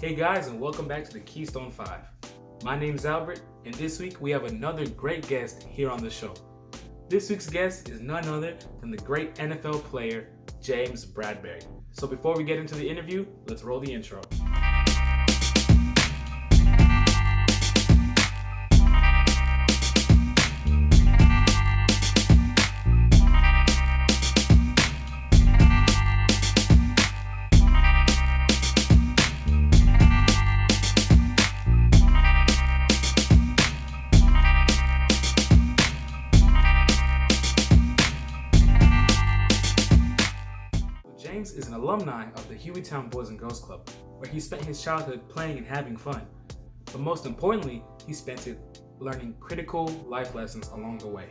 Hey guys, and welcome back to the Keystone 5. My name's Albert, and this week we have another great guest here on the show. This week's guest is none other than the great NFL player, James Bradberry. So before we get into the interview, let's roll the intro. James is an alumni of the Hueytown Boys and Girls Club, where he spent his childhood playing and having fun. But most importantly, he spent it learning critical life lessons along the way.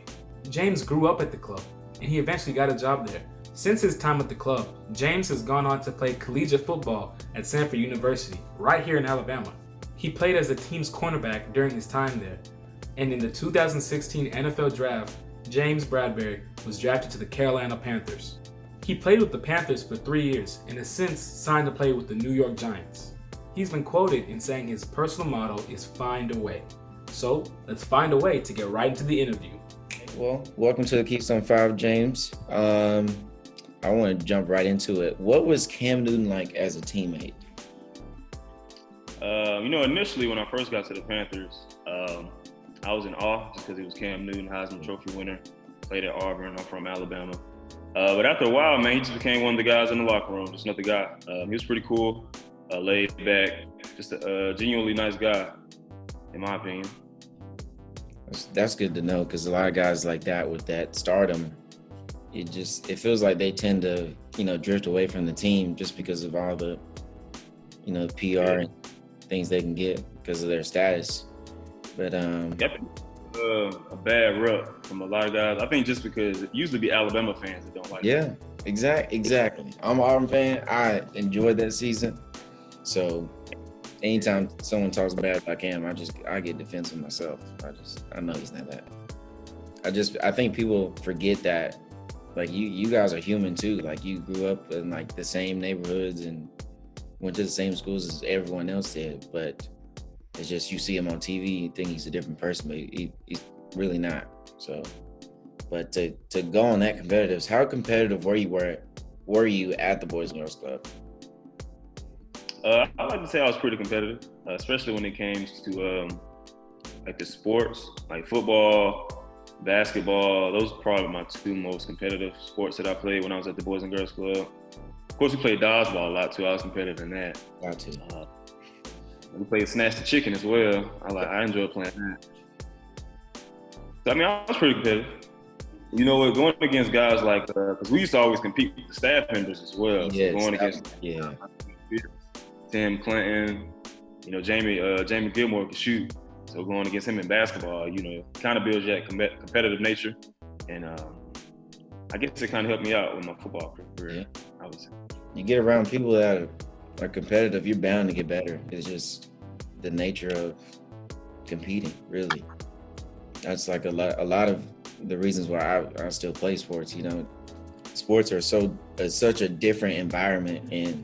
James grew up at the club, and he eventually got a job there. Since his time at the club, James has gone on to play collegiate football at Samford University, right here in Alabama. He played as the team's cornerback during his time there, and in the 2016 NFL Draft, James Bradberry was drafted to the Carolina Panthers. He played with the Panthers for 3 years and has since signed to play with the New York Giants. He's been quoted in saying his personal motto is find a way. So let's find a way to get right into the interview. Well, welcome to the Keystone 5, James. I want to jump right into it. What was Cam Newton like as a teammate? Initially when I first got to the Panthers, I was in awe just because he was Cam Newton, Heisman Trophy winner, played at Auburn. I'm from Alabama. But after a while, man, he just became one of the guys in the locker room, just another guy. He was pretty cool, laid back, just a genuinely nice guy, in my opinion. That's good to know, because a lot of guys like that with that stardom, it feels like they tend to, drift away from the team just because of all the, PR and things they can get because of their status. But Yep. A bad rep from a lot of guys. I think just because it usually be Alabama fans that don't like it. Exactly. I'm an Auburn fan. I enjoyed that season. So anytime someone talks bad about Cam, I get defensive myself. I know he's not that. I think people forget that, like, you guys are human too. Like, you grew up in like the same neighborhoods and went to the same schools as everyone else did, but it's just you see him on TV, you think he's a different person, but he's really not. So, but to go on that competitive, how competitive were you at the Boys and Girls Club? I like to say I was pretty competitive, especially when it came to like the sports, like football, basketball. Those are probably my two most competitive sports that I played when I was at the Boys and Girls Club. Of course, we played dodgeball a lot too. I was competitive in that. Got to. We played Snatch the Chicken as well. I enjoyed playing that. So, I was pretty competitive. Going against guys like, because we used to always compete with the staff members as well. Yes, so going against Tim Clinton, Jamie Gilmore could shoot. So going against him in basketball, kind of builds that competitive nature. And I guess it kind of helped me out with my football career. Yeah. I would say. You get around people that are competitive, you're bound to get better. It's just the nature of competing, really. That's like a lot of the reasons why I still play sports. Sports are such a different environment, and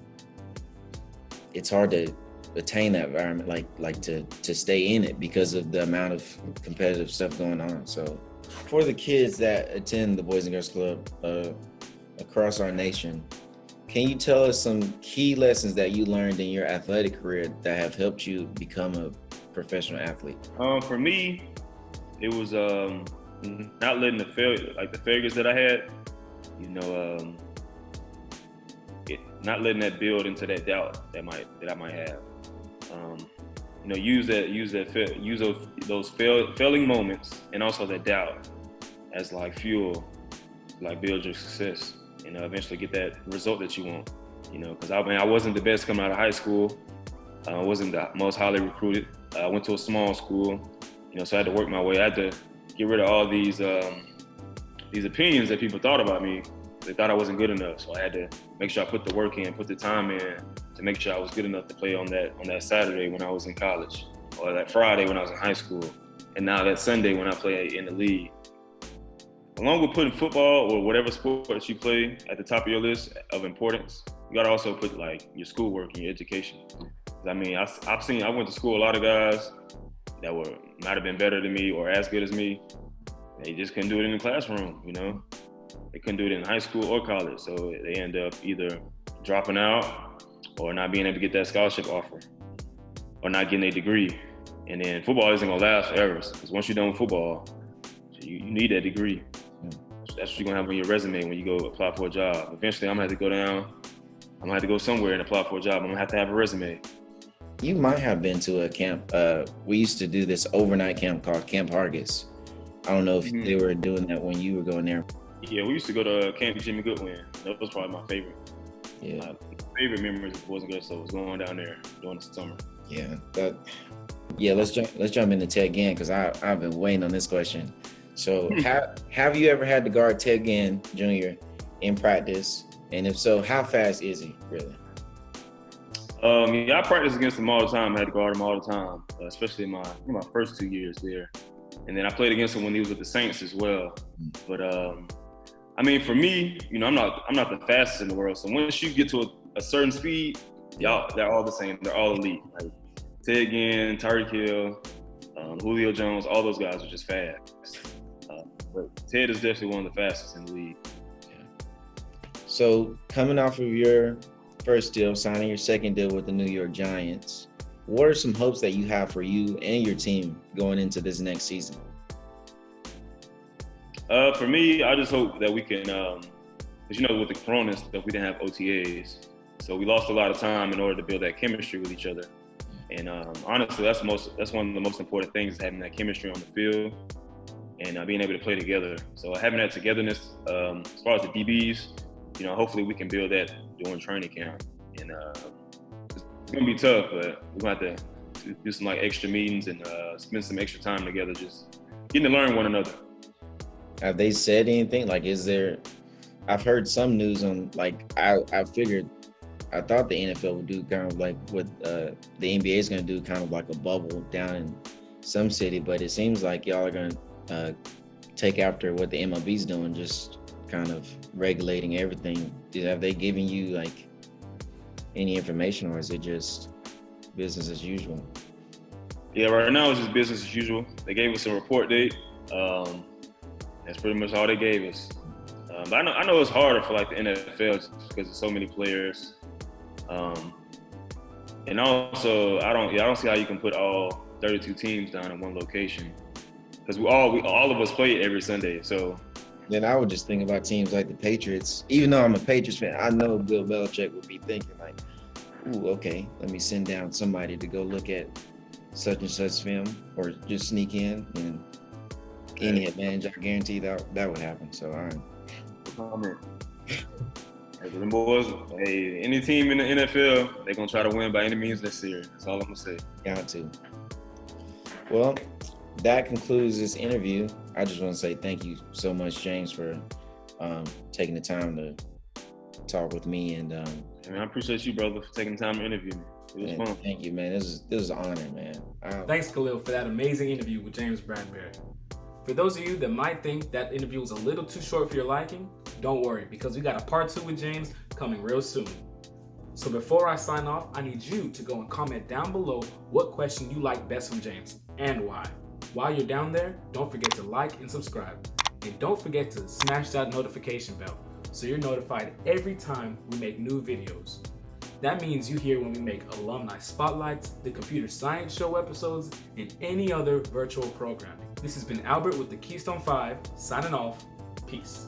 it's hard to attain that environment, like to stay in it because of the amount of competitive stuff going on. So for the kids that attend the Boys and Girls Club across our nation, can you tell us some key lessons that you learned in your athletic career that have helped you become a professional athlete? For me, it was not letting the failures that I had, not letting that build into that doubt that I might have. Use those failing moments and also that doubt as like fuel, like build your success. Eventually get that result that you want, because I wasn't the best coming out of high school. I wasn't the most highly recruited. I went to a small school, so I had to work my way. I had to get rid of all these opinions that people thought about me. They thought I wasn't good enough, so I had to make sure I put the work in, put the time in to make sure I was good enough to play on that Saturday when I was in college, or that Friday when I was in high school, and now that Sunday when I play in the league. Along with putting football or whatever sport that you play at the top of your list of importance, you gotta also put like your schoolwork and your education. I mean, I went to school a lot of guys that might have been better than me or as good as me. They just couldn't do it in the classroom, you know? They couldn't do it in high school or college. So they end up either dropping out or not being able to get that scholarship offer or not getting a degree. And then football isn't gonna last forever. Because once you're done with football, you need that degree. So that's what you're gonna have on your resume when you go apply for a job. Eventually, I'm gonna have to go down. I'm gonna have to go somewhere and apply for a job. I'm gonna have to have a resume. You might have been to a camp. We used to do this overnight camp called Camp 𝘲𝙧𝙀𝙀. I don't know if they were doing that when you were going there. Yeah, we used to go to Camp Jimmy Goodwin. That was probably my favorite. Yeah. My favorite memories of Boys and Girls Club was going down there during the summer. Yeah, let's jump into Ted Ginn because I've been waiting on this question. So have you ever had to guard Ted Ginn Jr. in practice? And if so, how fast is he really? Yeah, I practiced against him all the time. I had to guard him all the time, especially in my first 2 years there. And then I played against him when he was with the Saints as well. But I mean, for me, you know, I'm not the fastest in the world. So once you get to a certain speed, they're all the same. They're all elite. Like Ted Ginn, Tyreek Hill, Julio Jones, all those guys are just fast. But Ted is definitely one of the fastest in the league. So coming off of your first deal, signing your second deal with the New York Giants, what are some hopes that you have for you and your team going into this next season? For me, I just hope that we can, because you know, with the Corona stuff, we didn't have OTAs. So we lost a lot of time in order to build that chemistry with each other. And honestly, that's one of the most important things, is having that chemistry on the field and being able to play together. So having that togetherness, as far as the DBs, you know, hopefully we can build that during training camp. And it's gonna be tough, but we're gonna have to do some like extra meetings and spend some extra time together, just getting to learn one another. Have they said anything? Like, I've heard some news on, like, I thought the NFL would do kind of like what the NBA is going to do, kind of like a bubble down in some city, but it seems like y'all are going to take after what the MLB's doing, just kind of regulating everything. Have they given you like any information, or is it just business as usual? Yeah, right now it's just business as usual. They gave us a report date. That's pretty much all they gave us. But I know it's harder for like the NFL just because there's so many players. And also, I don't see how you can put all 32 teams down in one location, because all of us play every Sunday. So then I would just think about teams like the Patriots. Even though I'm a Patriots fan, I know Bill Belichick would be thinking like, "Ooh, okay, let me send down somebody to go look at such and such film, or just sneak in and any advantage. I guarantee that would happen." So all right. Hey, them boys, hey, any team in the NFL, they're gonna try to win by any means necessary. That's all I'm gonna say. Got to. Well, that concludes this interview. I just want to say thank you so much, James, for taking the time to talk with me. And I appreciate you, brother, for taking the time to interview me. It was fun. Thank you, man. This is an honor, man. Thanks, Khalil, for that amazing interview with James Bradberry. For those of you that might think that interview was a little too short for your liking, don't worry, because we got a part 2 with James coming real soon. So before I sign off, I need you to go and comment down below what question you like best from James and why. While you're down there, don't forget to like and subscribe. And don't forget to smash that notification bell so you're notified every time we make new videos. That means you hear when we make alumni spotlights, the computer science show episodes, and any other virtual programming. This has been Albert with the Keystone 5, signing off. Peace.